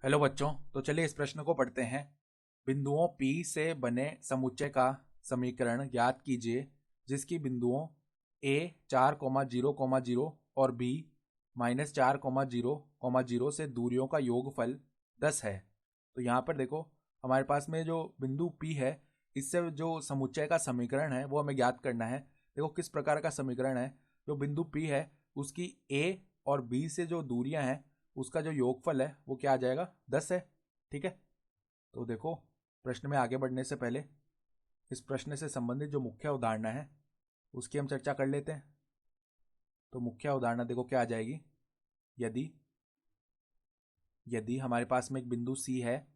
Hello बच्चों। तो चलिए इस प्रश्न को पढ़ते हैं। बिंदुओं P से बने समुच्चय का समीकरण ज्ञात कीजिए जिसकी बिंदुओं A 4,0,0 और B -4,0,0 से दूरियों का योगफल 10 है। तो यहाँ पर देखो हमारे पास में जो बिंदु P है इससे जो समुच्चय का समीकरण है वो हमें ज्ञात करना है। देखो किस प्रकार का समीकरण है। जो बिंदु P है उसकी A और B से जो दूरियां हैं उसका जो योगफल है वो क्या आ जाएगा 10 है। ठीक है। तो देखो प्रश्न में आगे बढ़ने से पहले इस प्रश्न से संबंधित जो मुख्य अवधारणा है उसकी हम चर्चा कर लेते हैं। तो मुख्य अवधारणा देखो क्या आ जाएगी। यदि यदि हमारे पास में एक बिंदु C है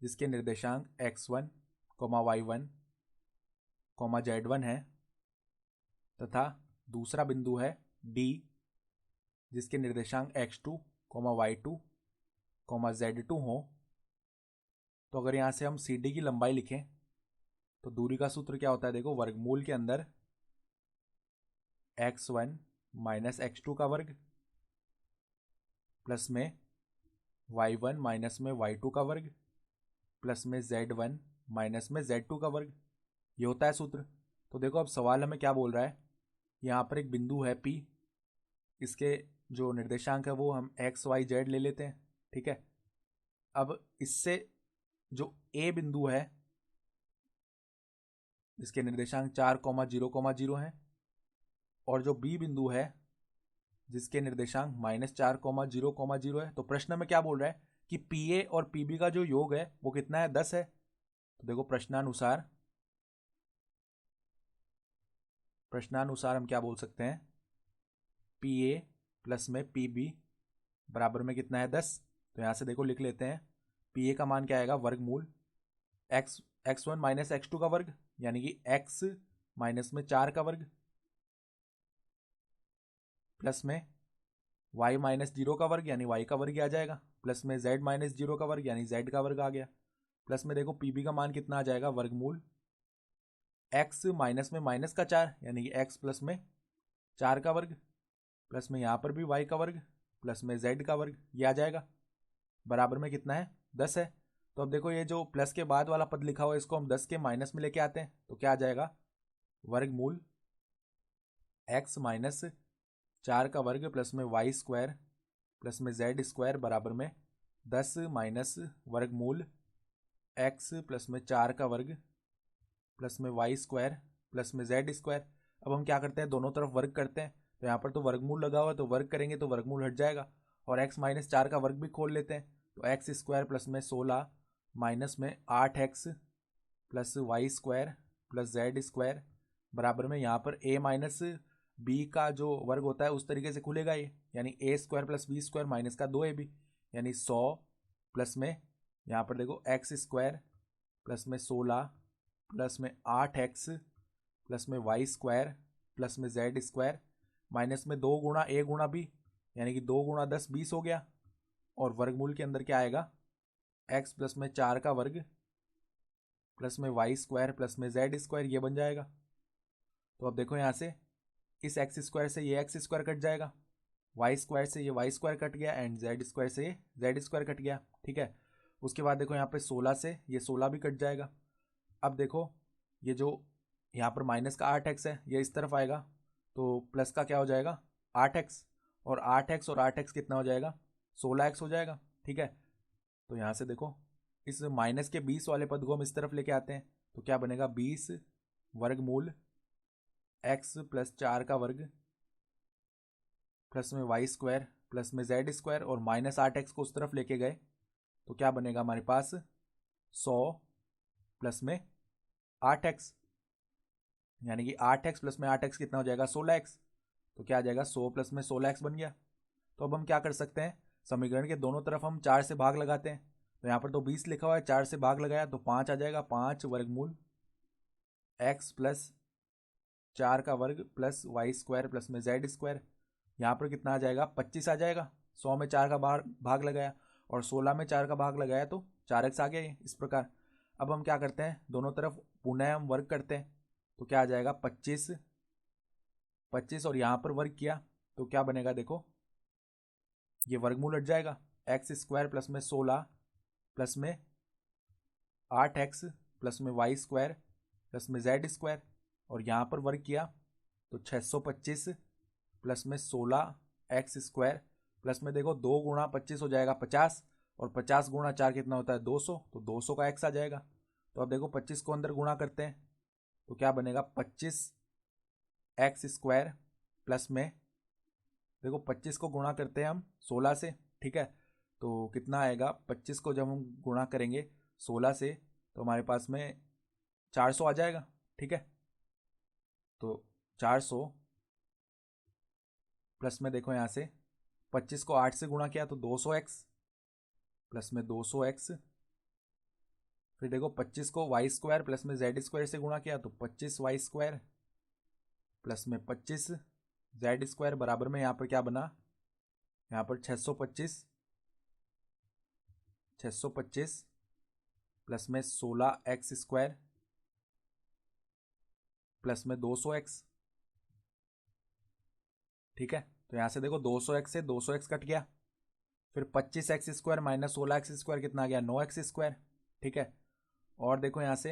जिसके निर्देशांक x1, y1, z1 है तथा दूसरा बिंदु है D जिसके निर्देशांक x2, y2, z2 हो, तो अगर यहाँ से हम CD की लंबाई लिखें तो दूरी का सूत्र क्या होता है। देखो वर्गमूल के अंदर x1 माइनस x2 का वर्ग प्लस में y1 माइनस में y2 का वर्ग प्लस में z1 माइनस में z2 का वर्ग, ये होता है सूत्र। तो देखो अब सवाल हमें क्या बोल रहा है। यहाँ पर एक बिंदु है P, इसके जो निर्देशांक है वो हम x y z ले लेते हैं। ठीक है। अब इससे जो A बिंदु है इसके निर्देशांक 4,0,0 हैं और जो B बिंदु है जिसके निर्देशांक -4,0,0 है। तो प्रश्न में क्या बोल रहा है कि PA और PB का जो योग है वो कितना है 10 है। तो देखो प्रश्नानुसार हम क्या बोल सकते हैं। PA प्लस में PB बराबर में कितना है 10। तो यहां से देखो लिख लेते हैं। PA का मान क्या आएगा वर्गमूल x1 माइनस x2 का वर्ग यानी कि x माइनस में 4 का वर्ग प्लस में y माइनस 0 का वर्ग यानी y का वर्ग आ जाएगा प्लस में z माइनस 0 का वर्ग यानी z का वर्ग आ गया प्लस में देखो PB का मान कितना आ जाएगा वर्गमूल x माइनस में माइनस का 4 यानी कि x प्लस में 4 का वर्ग प्लस में यहाँ पर भी y का वर्ग प्लस में z का वर्ग, ये आ जाएगा बराबर में कितना है 10 है। तो अब देखो ये जो प्लस के बाद वाला पद लिखा हुआ है इसको हम 10 के माइनस में लेके आते हैं तो क्या आ जाएगा वर्गमूल x माइनस 4 का वर्ग प्लस में y स्क्वायर प्लस में z स्क्वायर बराबर में 10 माइनस वर्गमूल x प्लस में 4 का वर्ग प्लस में y स्क्वायर प्लस में z स्क्वायर। अब हम क्या करते हैं दोनों तरफ वर्ग करते हैं। तो यहाँ पर तो वर्गमूल लगा हुआ है तो वर्ग करेंगे तो वर्गमूल हट जाएगा और x माइनस 4 का वर्ग भी खोल लेते हैं। तो एक्स स्क्वायर प्लस में 16 माइनस में 8x plus Y square plus Z square बराबर में यहाँ पर a माइनस बी का जो वर्ग होता है उस तरीके से खुलेगा ये यानी a square plus B square minus का 2ab यानी 100 प्लस में यहाँ पर देखो एक्स स्क्वायर प्लस में 16 प्लस में 8x प्लस में वाई स्क्वायर प्लस में जेड स्क्वायर माइनस में 2 गुणा a गुणा b यानी कि 2 गुणा 10 20 हो गया और वर्गमूल के अंदर क्या आएगा x प्लस में 4 का वर्ग प्लस में वाई स्क्वायर प्लस में जेड स्क्वायर, ये बन जाएगा। तो अब देखो यहाँ से इस एक्स स्क्वायर से ये एक्स स्क्वायर कट जाएगा, वाई स्क्वायर से ये वाई स्क्वायर कट गया एंड जेड स्क्वायर से ये जेड स्क्वायर कट गया। ठीक है। उसके बाद देखो यहाँ पे 16 से ये 16 भी कट जाएगा। अब देखो ये जो यहाँ पर माइनस का 8x है ये इस तरफ आएगा तो प्लस का क्या हो जाएगा 8x और 8x कितना हो जाएगा 16x हो जाएगा। ठीक है। तो यहाँ से देखो इस माइनस के 20 वाले पद को हम इस तरफ लेके आते हैं तो क्या बनेगा 20 वर्गमूल x प्लस 4 का वर्ग प्लस में वाई स्क्वायर प्लस में जेड स्क्वायर और माइनस 8x को उस तरफ लेके गए तो क्या बनेगा हमारे पास 100 प्लस में 8x यानी कि 8x प्लस में 8x कितना हो जाएगा 16x। तो क्या आ जाएगा 100 प्लस में 16x बन गया। तो अब हम क्या कर सकते हैं समीकरण के दोनों तरफ हम 4 से भाग लगाते हैं। तो यहाँ पर तो 20 लिखा हुआ है 4 से भाग लगाया तो 5 आ जाएगा 5 वर्गमूल x प्लस 4 का वर्ग प्लस वाई स्क्वायर प्लस में जेड स्क्वायर, यहाँ पर कितना आ जाएगा 25 आ जाएगा। 100 में 4 का भाग लगाया और 16 में 4 का भाग लगाया तो 4x आ गया ये इस प्रकार। अब हम क्या करते हैं दोनों तरफ पुनः हम वर्ग करते हैं तो क्या आ जाएगा 25 और यहाँ पर वर्ग किया तो क्या बनेगा देखो ये वर्गमूल हट जाएगा एक्स स्क्वायर प्लस में 16 प्लस में 8x प्लस में वाई स्क्वायर प्लस में जेड स्क्वायर, और यहाँ पर वर्ग किया तो 625 प्लस में 16x स्क्वायर प्लस में देखो 2 गुणा 25 हो जाएगा 50, और 50 गुणा 4 कितना होता है 200, तो 200 का x आ जाएगा। तो अब देखो 25 को अंदर गुणा करते हैं तो क्या बनेगा 25x स्क्वायर प्लस में देखो 25 को गुणा करते हैं हम 16 से, ठीक है, तो कितना आएगा 25 को जब हम गुणा करेंगे 16 से तो हमारे पास में 400 आ जाएगा, ठीक है। तो 400 प्लस में देखो यहाँ से 25 को 8 से गुणा किया तो 200x प्लस में 200x, फिर देखो 25 को वाई स्क्वायर प्लस में जेड स्क्वायर से गुणा किया तो 25y स्क्वायर प्लस में 25 जेड स्क्वायर बराबर में यहाँ पर क्या बना, यहाँ पर 625 प्लस में 16x स्क्वायर प्लस में 200x, ठीक है। तो यहाँ से देखो 200x से 200x कट गया, फिर 25x square minus 16x square कितना आ गया 9x स्क्वायर, ठीक है। और देखो यहाँ से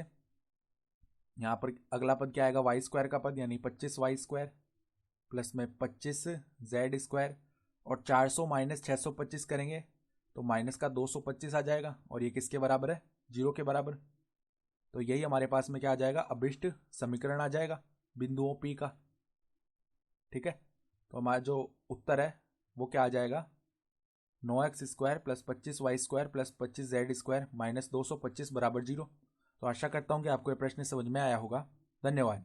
यहाँ पर अगला पद क्या आएगा वाई स्क्वायर का पद, यानी 25y स्क्वायर प्लस में 25 जेड स्क्वायर, और 400 माइनस 625 करेंगे तो माइनस का 225 आ जाएगा, और ये किसके बराबर है 0 के बराबर। तो यही हमारे पास में क्या आ जाएगा अभिष्ट समीकरण आ जाएगा बिंदुओं P का, ठीक है। तो हमारा जो उत्तर है वो क्या आ जाएगा 9x square plus 25y square plus 25z square minus 225 बराबर 0। तो आशा करता हूँ कि आपको ये प्रश्न समझ में आया होगा। धन्यवाद।